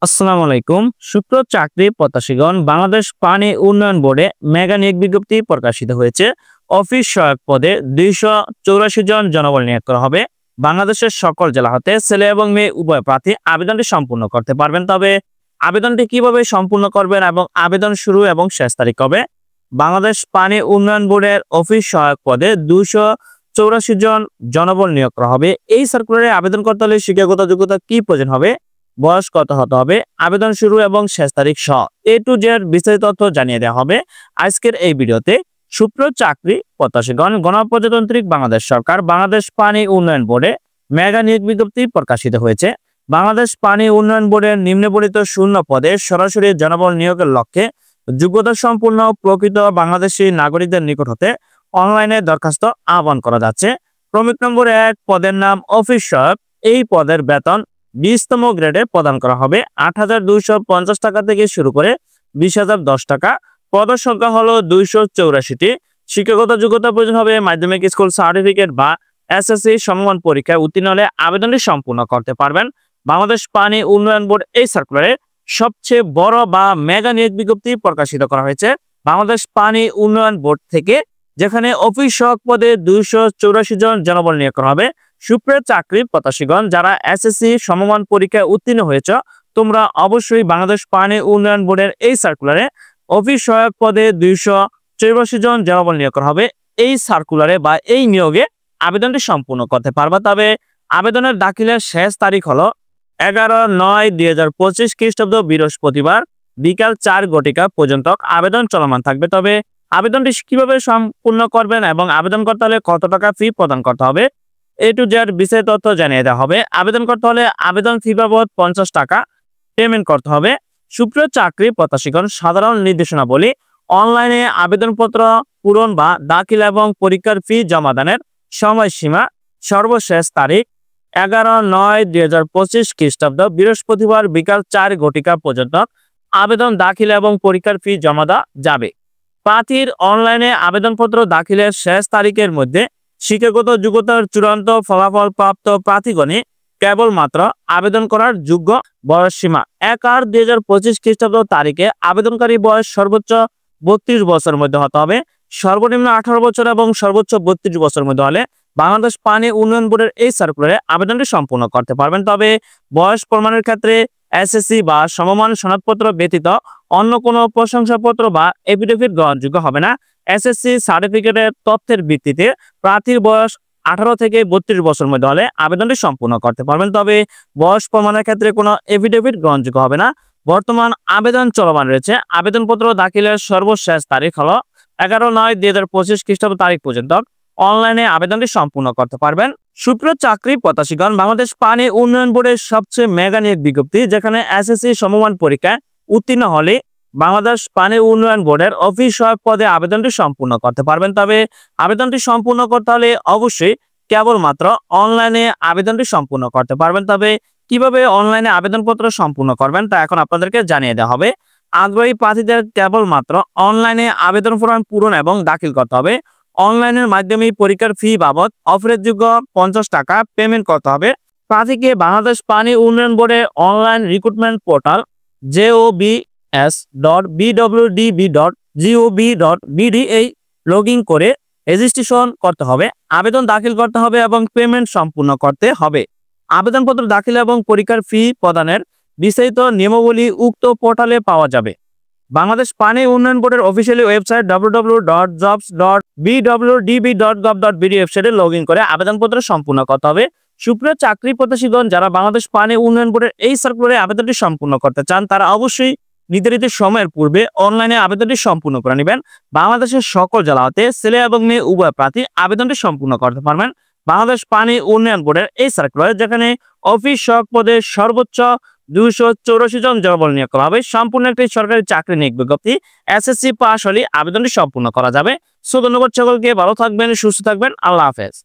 আসসালামু আলাইকুম। শুক্র চাকরি প্রত্যাশীগণ, বাংলাদেশ পানি উন্নয়ন বোর্ডে মেগা নিয়োগ বিজ্ঞপ্তি প্রকাশিত হয়েছে। অফিস সহায়ক পদে 284 জন জনবল নিয়োগ করা হবে। বাংলাদেশের সকল জেলা হতে ছেলে এবং মেয়ে উভয় প্রার্থী আবেদনটি সম্পূর্ণ করতে পারবেন। তবে আবেদনটি কিভাবে সম্পূর্ণ করবেন এবং আবেদন শুরু এবং শেষ তারিখ কবে? বাংলাদেশ পানি উন্নয়ন বোর্ডের অফিস সহায়ক পদে 284 জন জনবল নিয়োগ করা হবে। এই সার্কুলারে আবেদন করতে হলে শিক্ষাগত যোগ্যতা কি প্রয়োজন হবে, বয়স কত হতে হবে, আবেদন শুরু এবং শেষ তারিখ সহ A to Z বিস্তারিত তথ্য জানিয়ে দেওয়া হবে আজকের এই ভিডিওতে। শুক্র চাকরি প্রত্যাশীগণ, গণপ্রজাতন্ত্রী বাংলাদেশ সরকার বাংলাদেশ পানি উন্নয়ন বোর্ডে মেগা নিয়োগ বিজ্ঞপ্তি প্রকাশিত হয়েছে। বাংলাদেশ পানি উন্নয়ন বোর্ডের নিম্নবর্ণিত শূন্য পদে সরাসরি জনবল নিয়োগের লক্ষ্যে যোগ্যতা সম্পূর্ণ প্রকৃত বাংলাদেশী নাগরিকদের নিকট হতে অনলাইনে দরখাস্ত আহ্বান করা যাচ্ছে। ক্রমিক নম্বর 1 পদের নাম অফিস সহায়ক। এই পদের বেতন 20তম গ্রেডে প্রদান করা হবে। 8,250 টাকা থেকে শুরু করে 20,010 টাকা। পদের সংখ্যা হলো 284টি। শিক্ষাগত যোগ্যতা প্রয়োজন হবে মাধ্যমিক স্কুল সার্টিফিকেট বা এসএসসি সমমান পরীক্ষায় উত্তীর্ণ হলে আবেদনটি সম্পূর্ণ করতে পারবেন। বাংলাদেশ পানি উন্নয়ন বোর্ড এই সার্কুলারে সবচেয়ে বড় বা মেগা নিয়োগ বিজ্ঞপ্তি প্রকাশিত করা হয়েছে বাংলাদেশ পানি উন্নয়ন বোর্ড থেকে, যেখানে অফিস সহায়ক পদে 284 জন জনবল নিয়োগ করা হবে। সুপ্রিয় চাকরি প্রত্যাশীগণ, যারা এসএসসি সমমান পরীক্ষায় উত্তীর্ণ হয়েছ, তোমরা অবশ্যই বাংলাদেশ পানি উন্নয়ন বোর্ডের এই সার্কুলারে অফিস সহায়ক পদে 284 জন জনবল নিয়োগ করা হবে এই সার্কুলারে বা এই নিয়োগে আবেদনটি সম্পূর্ণ করতে পারবে। তবে আবেদনের দাখিলের শেষ তারিখ হলো 11/9/2025 খ্রিস্টাব্দ বৃহস্পতিবার বিকাল 4 ঘটিকা পর্যন্ত আবেদন চলমান থাকবে। তবে আবেদনটি কিভাবে সম্পূর্ণ করবেন এবং আবেদন করতে হলে কত টাকা ফি প্রদান করতে হবে, A to Z বিস্তারিত তথ্য জানিয়ে দেওয়া হবে। আবেদন করতে হলে আবেদন ফি বাবদ 50 টাকা পেমেন্ট করতে হবে। সুপ্রিয় চাকরি প্রত্যাশীগণ, সাধারণ নির্দেশনাবলী: অনলাইনে আবেদনপত্র পূরণ বা দাখিল এবং পরীক্ষার ফি জমাদানের সময়সীমা সর্বশেষ তারিখ 11/9/2025 খ্রিস্টাব্দ বৃহস্পতিবার বিকাল 4 ঘটিকা পর্যন্ত আবেদন দাখিল এবং পরীক্ষার ফি জমা দেওয়া যাবে। প্রার্থীর অনলাইনে আবেদনপত্র দাখিলের শেষ তারিখের মধ্যে শিক্ষাগত যোগ্যতার চূড়ান্ত ফলাফল প্রাপ্ত প্রার্থীগণে কেবলমাত্র আবেদন করার যোগ্য। বয়স সীমা: 1/8/2025 খ্রিস্টাব্দ তারিখে আবেদনকারী বয়স সর্বোচ্চ 32 বছরের মধ্যে হতে হবে। সর্বনিম্ন 18 বছর এবং সর্বোচ্চ 32 বছরের মধ্যে হলে বাংলাদেশ পানি উন্নয়ন বোর্ডের এই সার্কুলারে আবেদনটি সম্পূর্ণ করতে পারবেন। তবে বয়স প্রমাণের ক্ষেত্রে এসএসসি বা সমমান সনদপত্র ব্যতীত অন্য কোনো প্রশংসাপত্র বা এফিডেভিট গ্রহণযোগ্য হবে না। এসএসসি সার্টিফিকেটের তথ্যের ভিত্তিতে প্রার্থীর বয়স 18 থেকে 32 বছর মধ্যে হলে আবেদনটি সম্পূর্ণ করতে পারবেন। তবে বয়স প্রমাণের ক্ষেত্রে কোনো এফিডেভিট গ্রহণযোগ্য হবে না। বর্তমান আবেদন চলমান রয়েছে। আবেদনপত্র দাখিলের সর্বশেষ তারিখ হলো 11/9/2025 খ্রিস্টাব্দ তারিখ পর্যন্ত অনলাইনে আবেদনটি সম্পূর্ণ করতে পারবেন। সুপ্রিয় চাকরি প্রত্যাশীগণ, বাংলাদেশ পানি উন্নয়ন বোর্ডের সবচেয়ে মেগা নিয়োগ বিজ্ঞপ্তি, যেখানে এসএসসি সমমান পরীক্ষায় উত্তীর্ণ হলে বাংলাদেশ পানি উন্নয়ন বোর্ডের অফিস সহায়ক পদে আবেদনটি সম্পূর্ণ করতে পারবেন। তবে আবেদনটি সম্পূর্ণ করতে হলে অবশ্যই কেবলমাত্র অনলাইনে আবেদনটি সম্পূর্ণ করতে পারবেন। তবে কিভাবে অনলাইনে আবেদনপত্র সম্পূর্ণ করবেন তা এখন আপনাদেরকে জানিয়ে দেওয়া হবে। আগ্রহী প্রার্থীদের কেবলমাত্র অনলাইনে আবেদন ফর্ম পূরণ এবং দাখিল করতে হবে। অনলাইনের মাধ্যমে পরীক্ষার ফি বাবদ অফারযোগ্য 50 টাকা পেমেন্ট করতে হবে। প্রার্থীকে বাংলাদেশ পানি উন্নয়ন বোর্ডের online recruitment portal jobs.bwdb.gov.bd log in করে রেজিস্ট্রেশন করতে হবে, আবেদন দাখিল করতে হবে এবং পেমেন্ট সম্পূর্ণ করতে হবে। আবেদনপত্র দাখিল এবং পরীক্ষার ফি প্রদানের বিস্তারিত নিয়মাবলী উক্ত পোর্টালে পাওয়া যাবে। বাংলাদেশ পানি উন্নয়ন বোর্ডের অফিসিয়ালি ওয়েবসাইট www.jobs.bwdb.gov.bd ওয়েবসাইটে লগ ইন করে আবেদনপত্র সম্পূর্ণ করতে হবে। সুপ্রিয় চাকরি প্রত্যাশীগণ, যারা বাংলাদেশ পানি উন্নয়ন বোর্ডের এই সার্কুলারে আবেদনটি সম্পূর্ণ করতে চান, তারা অবশ্যই নির্ধারিত সময়ের পূর্বে অনলাইনে আবেদনটি সম্পূর্ণ করে নেবেন। বাংলাদেশের সকল জেলা হতে ছেলে এবং মেয়ে উভয় প্রার্থী আবেদনটি সম্পূর্ণ করতে পারবেন। বাংলাদেশ পানি উন্নয়ন বোর্ডের এই সার্কুলার, যেখানে অফিস সহায়ক পদে সর্বোচ্চ 284 জন জনবল নিয়োগ করা হবে। সম্পূর্ণ একটি সরকারি চাকরি নিয়োগ বিজ্ঞপ্তি। এসএসসি পাস হলে আবেদনটি সম্পূর্ণ করা যাবে। ধন্যবাদ সকলকে, ভালো থাকবেন, সুস্থ থাকবেন, আল্লাহ হাফেজ।